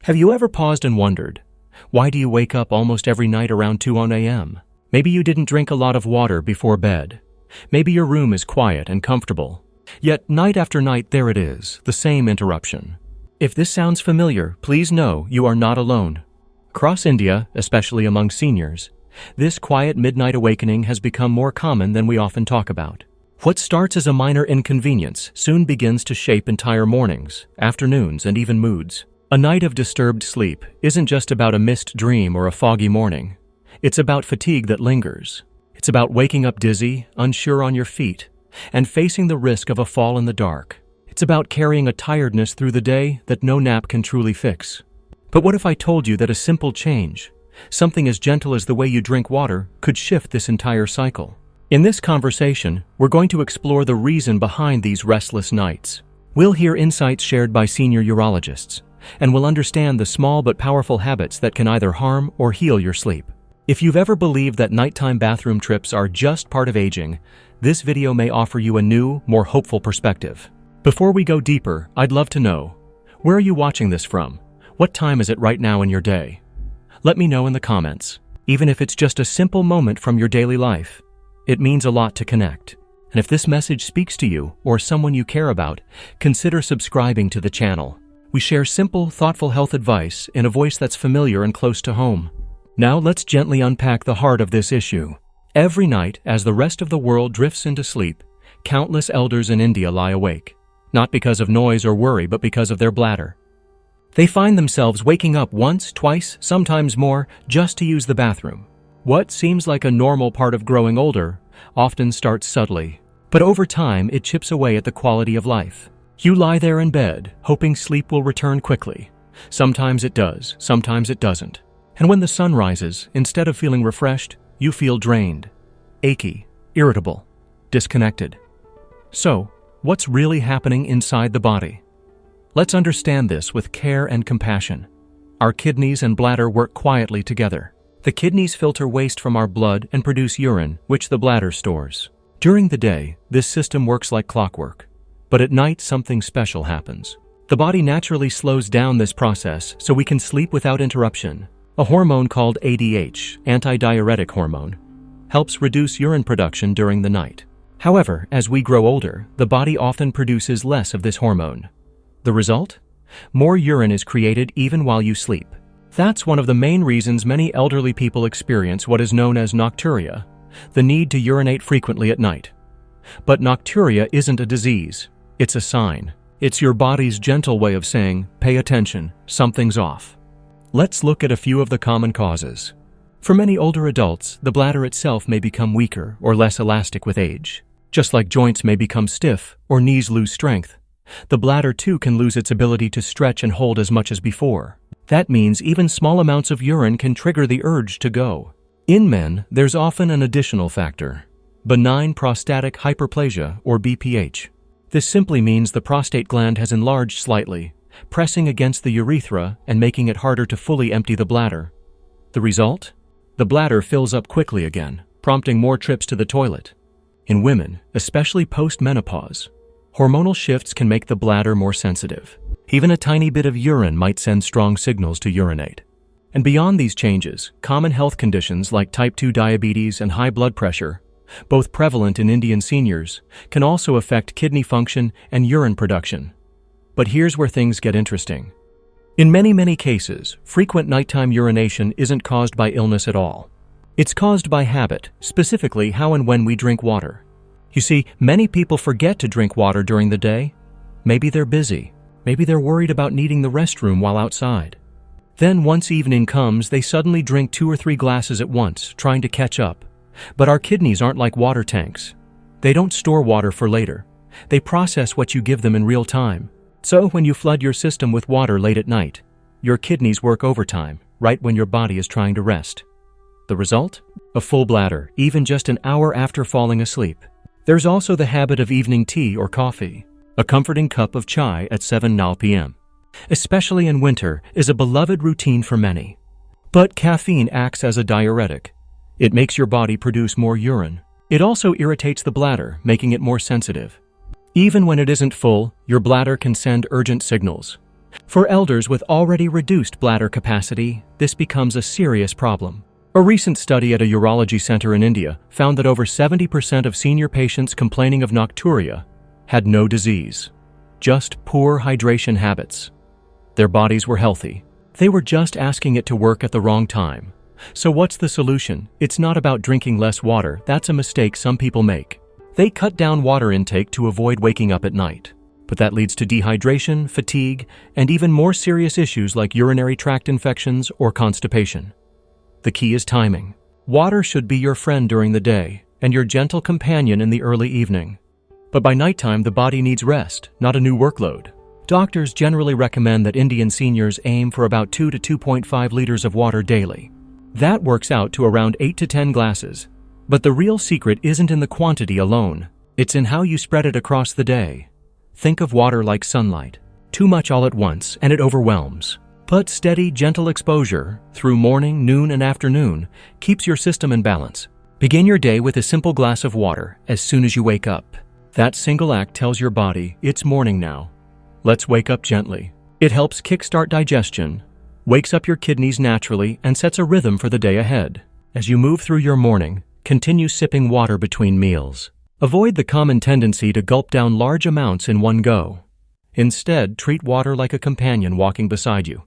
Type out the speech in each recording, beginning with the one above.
Have you ever paused and wondered, why do you wake up almost every night around 2 a.m.? Maybe you didn't drink a lot of water before bed. Maybe your room is quiet and comfortable. Yet night after night there it is, the same interruption. If this sounds familiar, please know you are not alone. Across India, especially among seniors, this quiet midnight awakening has become more common than we often talk about. What starts as a minor inconvenience soon begins to shape entire mornings, afternoons, and even moods. A night of disturbed sleep isn't just about a missed dream or a foggy morning. It's about fatigue that lingers. It's about waking up dizzy, unsure on your feet, and facing the risk of a fall in the dark. It's about carrying a tiredness through the day that no nap can truly fix. But what if I told you that a simple change, something as gentle as the way you drink water, could shift this entire cycle? In this conversation, we're going to explore the reason behind these restless nights. We'll hear insights shared by senior urologists, and we'll understand the small but powerful habits that can either harm or heal your sleep. If you've ever believed that nighttime bathroom trips are just part of aging, this video may offer you a new, more hopeful perspective. Before we go deeper, I'd love to know, where are you watching this from? What time is it right now in your day? Let me know in the comments. Even if it's just a simple moment from your daily life, it means a lot to connect. And if this message speaks to you or someone you care about, consider subscribing to the channel. We share simple, thoughtful health advice in a voice that's familiar and close to home. Now let's gently unpack the heart of this issue. Every night, as the rest of the world drifts into sleep, countless elders in India lie awake, not because of noise or worry, but because of their bladder. They find themselves waking up once, twice, sometimes more, just to use the bathroom. What seems like a normal part of growing older often starts subtly, but over time it chips away at the quality of life. You lie there in bed, hoping sleep will return quickly. Sometimes it does, sometimes it doesn't. And when the sun rises, instead of feeling refreshed, you feel drained, achy, irritable, disconnected. So, what's really happening inside the body? Let's understand this with care and compassion. Our kidneys and bladder work quietly together. The kidneys filter waste from our blood and produce urine, which the bladder stores. During the day, this system works like clockwork. But at night, something special happens. The body naturally slows down this process so we can sleep without interruption. A hormone called ADH, antidiuretic hormone, helps reduce urine production during the night. However, as we grow older, the body often produces less of this hormone. The result? More urine is created even while you sleep. That's one of the main reasons many elderly people experience what is known as nocturia, the need to urinate frequently at night. But nocturia isn't a disease, it's a sign. It's your body's gentle way of saying, pay attention, something's off. Let's look at a few of the common causes. For many older adults, the bladder itself may become weaker or less elastic with age. Just like joints may become stiff or knees lose strength, the bladder too can lose its ability to stretch and hold as much as before. That means even small amounts of urine can trigger the urge to go. In men, there's often an additional factor: benign prostatic hyperplasia, or BPH. This simply means the prostate gland has enlarged slightly, pressing against the urethra and making it harder to fully empty the bladder. The result? The bladder fills up quickly again, prompting more trips to the toilet. In women, especially post-menopause, hormonal shifts can make the bladder more sensitive. Even a tiny bit of urine might send strong signals to urinate. And beyond these changes, common health conditions like type 2 diabetes and high blood pressure, both prevalent in Indian seniors, can also affect kidney function and urine production. But here's where things get interesting. In many cases, frequent nighttime urination isn't caused by illness at all. It's caused by habit, specifically how and when we drink water. You see, many people forget to drink water during the day. Maybe they're busy. Maybe they're worried about needing the restroom while outside. Then once evening comes, they suddenly drink 2 or 3 glasses at once, trying to catch up. But our kidneys aren't like water tanks. They don't store water for later. They process what you give them in real time. So when you flood your system with water late at night, your kidneys work overtime, right when your body is trying to rest. The result? A full bladder, even just an hour after falling asleep. There's also the habit of evening tea or coffee. A comforting cup of chai at 7 p.m., especially in winter, is a beloved routine for many. But caffeine acts as a diuretic. It makes your body produce more urine. It also irritates the bladder, making it more sensitive. Even when it isn't full, your bladder can send urgent signals. For elders with already reduced bladder capacity, this becomes a serious problem. A recent study at a urology center in India found that over 70% of senior patients complaining of nocturia had no disease, just poor hydration habits. Their bodies were healthy. They were just asking it to work at the wrong time. So what's the solution? It's not about drinking less water. That's a mistake some people make. They cut down water intake to avoid waking up at night. But that leads to dehydration, fatigue, and even more serious issues like urinary tract infections or constipation. The key is timing. Water should be your friend during the day and your gentle companion in the early evening. But by nighttime, the body needs rest, not a new workload. Doctors generally recommend that Indian seniors aim for about 2 to 2.5 liters of water daily. That works out to around 8 to 10 glasses. But the real secret isn't in the quantity alone. It's in how you spread it across the day. Think of water like sunlight. Too much all at once, and it overwhelms. But steady, gentle exposure through morning, noon, and afternoon keeps your system in balance. Begin your day with a simple glass of water as soon as you wake up. That single act tells your body, it's morning now. Let's wake up gently. It helps kickstart digestion, wakes up your kidneys naturally, and sets a rhythm for the day ahead. As you move through your morning, continue sipping water between meals. Avoid the common tendency to gulp down large amounts in one go. Instead, treat water like a companion walking beside you,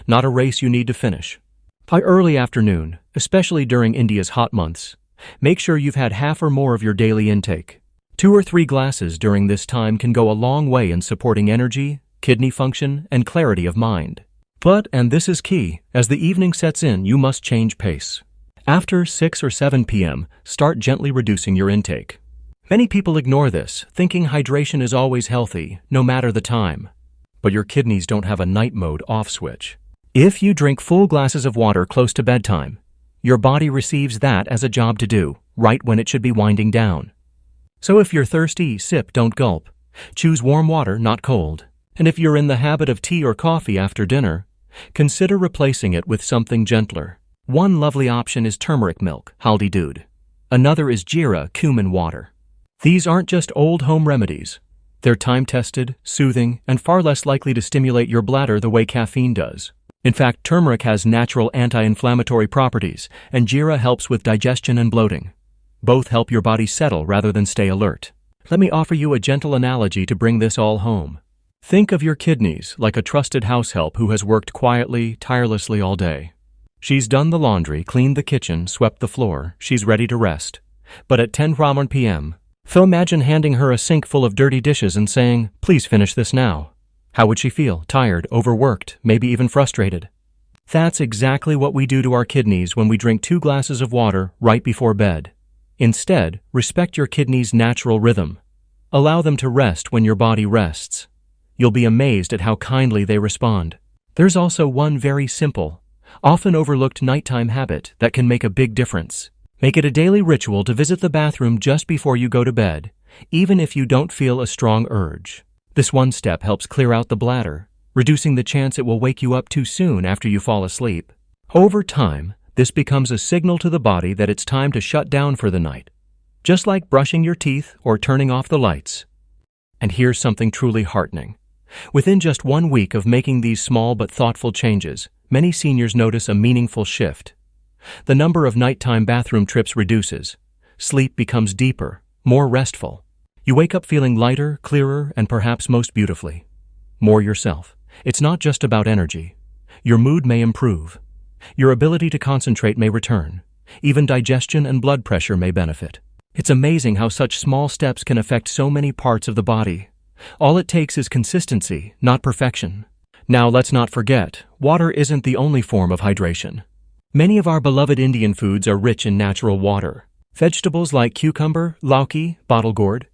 not a race you need to finish. By early afternoon, especially during India's hot months, make sure you've had half or more of your daily intake. 2 or 3 glasses during this time can go a long way in supporting energy, kidney function, and clarity of mind. But, and this is key, as the evening sets in, you must change pace. After 6 or 7 p.m., start gently reducing your intake. Many people ignore this, thinking hydration is always healthy, no matter the time. But your kidneys don't have a night mode off switch. If you drink full glasses of water close to bedtime, your body receives that as a job to do, right when it should be winding down. So if you're thirsty, sip, don't gulp. Choose warm water, not cold. And if you're in the habit of tea or coffee after dinner, consider replacing it with something gentler. One lovely option is turmeric milk, haldi doodh. Another is jeera, cumin water. These aren't just old home remedies. They're time-tested, soothing, and far less likely to stimulate your bladder the way caffeine does. In fact, turmeric has natural anti-inflammatory properties, and jeera helps with digestion and bloating. Both help your body settle rather than stay alert. Let me offer you a gentle analogy to bring this all home. Think of your kidneys like a trusted house help who has worked quietly, tirelessly all day. She's done the laundry, cleaned the kitchen, swept the floor. She's ready to rest. But at 10 p.m., so imagine handing her a sink full of dirty dishes and saying, "Please finish this now." How would she feel? Tired, overworked, maybe even frustrated. That's exactly what we do to our kidneys when we drink 2 glasses of water right before bed. Instead, respect your kidneys' natural rhythm. Allow them to rest when your body rests. You'll be amazed at how kindly they respond. There's also one very simple, often overlooked nighttime habit that can make a big difference. Make it a daily ritual to visit the bathroom just before you go to bed, even if you don't feel a strong urge. This one step helps clear out the bladder, reducing the chance it will wake you up too soon after you fall asleep. Over time, this becomes a signal to the body that it's time to shut down for the night, just like brushing your teeth or turning off the lights. And here's something truly heartening. Within just 1 week of making these small but thoughtful changes, many seniors notice a meaningful shift. The number of nighttime bathroom trips reduces. Sleep becomes deeper, more restful. You wake up feeling lighter, clearer, and perhaps most beautifully, more yourself. It's not just about energy. Your mood may improve. Your ability to concentrate may return. Even digestion and blood pressure may benefit. It's amazing how such small steps can affect so many parts of the body. All it takes is consistency, not perfection. Now let's not forget, water isn't the only form of hydration. Many of our beloved Indian foods are rich in natural water. Vegetables like cucumber, lauki, bottle gourd,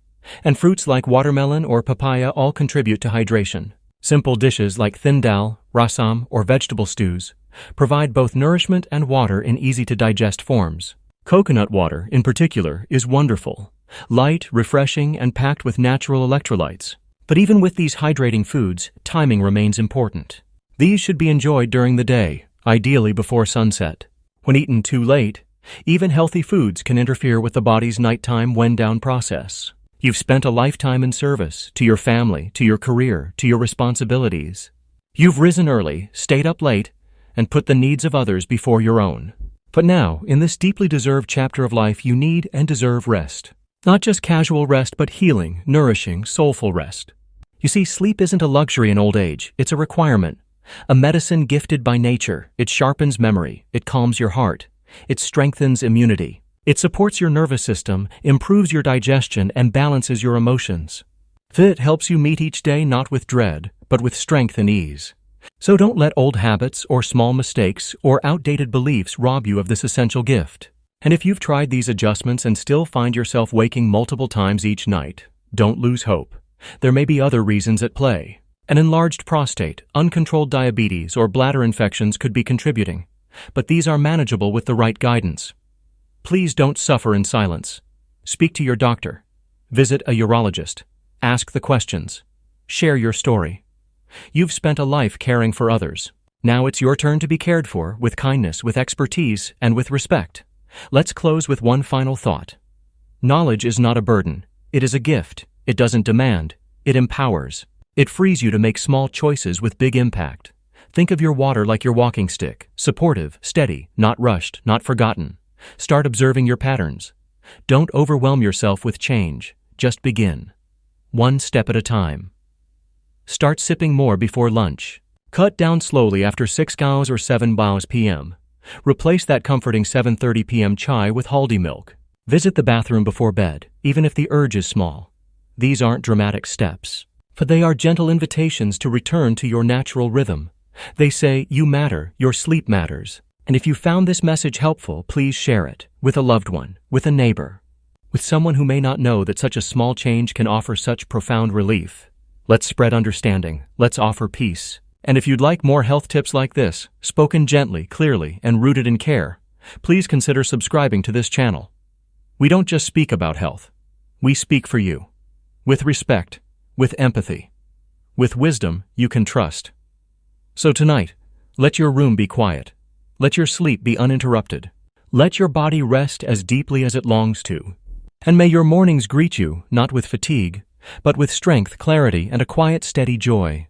and fruits like watermelon or papaya all contribute to hydration. Simple dishes like thin dal, rasam, or vegetable stews provide both nourishment and water in easy-to-digest forms. Coconut water, in particular, is wonderful, light, refreshing, and packed with natural electrolytes. But even with these hydrating foods, timing remains important. These should be enjoyed during the day, ideally before sunset. When eaten too late, even healthy foods can interfere with the body's nighttime wind-down process. You've spent a lifetime in service to your family, to your career, to your responsibilities. You've risen early, stayed up late, and put the needs of others before your own. But now, in this deeply deserved chapter of life, you need and deserve rest. Not just casual rest, but healing, nourishing, soulful rest. You see, sleep isn't a luxury in old age, it's a requirement. A medicine gifted by nature. It sharpens memory, it calms your heart, it strengthens immunity. It supports your nervous system, improves your digestion, and balances your emotions. Fit helps you meet each day not with dread, but with strength and ease. So don't let old habits or small mistakes or outdated beliefs rob you of this essential gift. And if you've tried these adjustments and still find yourself waking multiple times each night, don't lose hope. There may be other reasons at play. An enlarged prostate, uncontrolled diabetes, or bladder infections could be contributing, but these are manageable with the right guidance. Please don't suffer in silence. Speak to your doctor. Visit a urologist. Ask the questions. Share your story. You've spent a life caring for others. Now it's your turn to be cared for with kindness, with expertise, and with respect. Let's close with one final thought. Knowledge is not a burden. It is a gift. It doesn't demand. It empowers. It frees you to make small choices with big impact. Think of your water like your walking stick. Supportive, steady, not rushed, not forgotten. Start observing your patterns. Don't overwhelm yourself with change. Just begin. One step at a time. Start sipping more before lunch. Cut down slowly after 6 hours or 7 p.m. Replace that comforting 7:30 p.m. chai with haldi milk. Visit the bathroom before bed, even if the urge is small. These aren't dramatic steps, for they are gentle invitations to return to your natural rhythm. They say, you matter, your sleep matters. And if you found this message helpful, please share it with a loved one, with a neighbor, with someone who may not know that such a small change can offer such profound relief. Let's spread understanding. Let's offer peace. And if you'd like more health tips like this, spoken gently, clearly, and rooted in care, please consider subscribing to this channel. We don't just speak about health. We speak for you. With respect, with empathy, with wisdom you can trust. So tonight, let your room be quiet. Let your sleep be uninterrupted. Let your body rest as deeply as it longs to. And may your mornings greet you, not with fatigue, but with strength, clarity, and a quiet, steady joy.